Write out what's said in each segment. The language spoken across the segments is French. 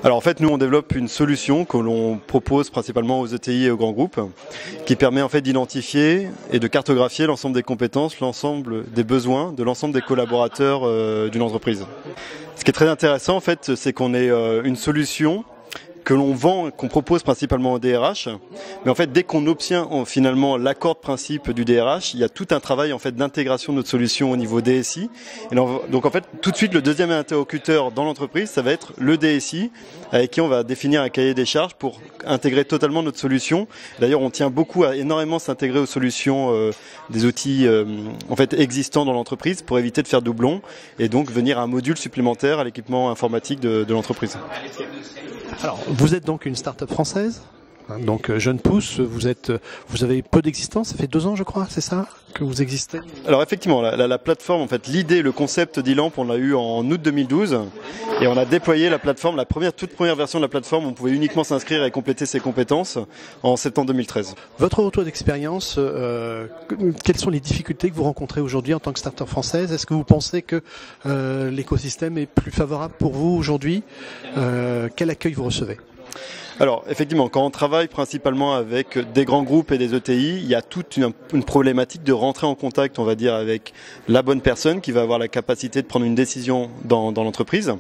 Alors en fait, nous on développe une solution que l'on propose principalement aux ETI et aux grands groupes, qui permet en fait d'identifier et de cartographier l'ensemble des compétences, l'ensemble des besoins de l'ensemble des collaborateurs d'une entreprise. Ce qui est très intéressant en fait, c'est qu'on est une solution que l'on vend, qu'on propose principalement au DRH, mais en fait dès qu'on obtient finalement l'accord de principe du DRH, il y a tout un travail en fait d'intégration de notre solution au niveau DSI. Et donc en fait tout de suite le deuxième interlocuteur dans l'entreprise, ça va être le DSI, avec qui on va définir un cahier des charges pour intégrer totalement notre solution. D'ailleurs on tient beaucoup à énormément s'intégrer aux solutions des outils en fait existants dans l'entreprise pour éviter de faire doublon et donc venir à un module supplémentaire à l'équipement informatique de l'entreprise. Alors, vous êtes donc une start-up française, donc jeune pousse, vous avez peu d'existence, ça fait 2 ans je crois, c'est ça que vous existez? Alors effectivement, la plateforme, en fait, l'idée, le concept d'Elamp, on l'a eu en août 2012 et on a déployé la plateforme, toute première version de la plateforme, on pouvait uniquement s'inscrire et compléter ses compétences en septembre 2013. Votre retour d'expérience, quelles sont les difficultés que vous rencontrez aujourd'hui en tant que start-up française? Est-ce que vous pensez que l'écosystème est plus favorable pour vous aujourd'hui? Quel accueil vous recevez? Alors effectivement, quand on travaille principalement avec des grands groupes et des ETI, il y a toute une problématique de rentrer en contact, on va dire, avec la bonne personne qui va avoir la capacité de prendre une décision dans l'entreprise.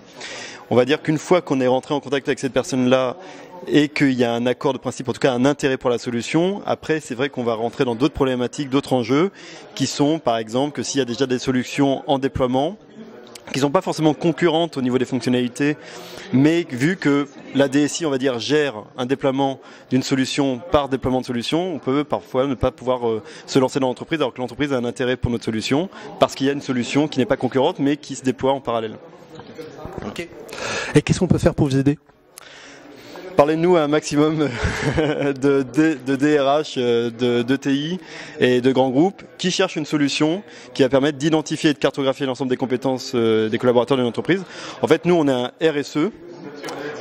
On va dire qu'une fois qu'on est rentré en contact avec cette personne-là et qu'il y a un accord de principe, en tout cas un intérêt pour la solution, après c'est vrai qu'on va rentrer dans d'autres problématiques, d'autres enjeux qui sont par exemple que s'il y a déjà des solutions en déploiement, qui sont pas forcément concurrentes au niveau des fonctionnalités, mais vu que la DSI, on va dire, gère un déploiement d'une solution par déploiement de solution, on peut parfois ne pas pouvoir se lancer dans l'entreprise alors que l'entreprise a un intérêt pour notre solution, parce qu'il y a une solution qui n'est pas concurrente, mais qui se déploie en parallèle. Ok. Et qu'est-ce qu'on peut faire pour vous aider? Parlez-nous à un maximum de DRH, d'ETI et de grands groupes qui cherchent une solution qui va permettre d'identifier et de cartographier l'ensemble des compétences des collaborateurs d'une entreprise. En fait, nous, on est un RSE.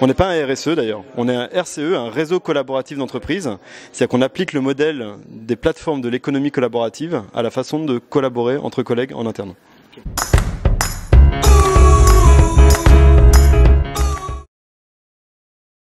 On n'est pas un RSE d'ailleurs, on est un RCE, un réseau collaboratif d'entreprise. C'est-à-dire qu'on applique le modèle des plateformes de l'économie collaborative à la façon de collaborer entre collègues en interne.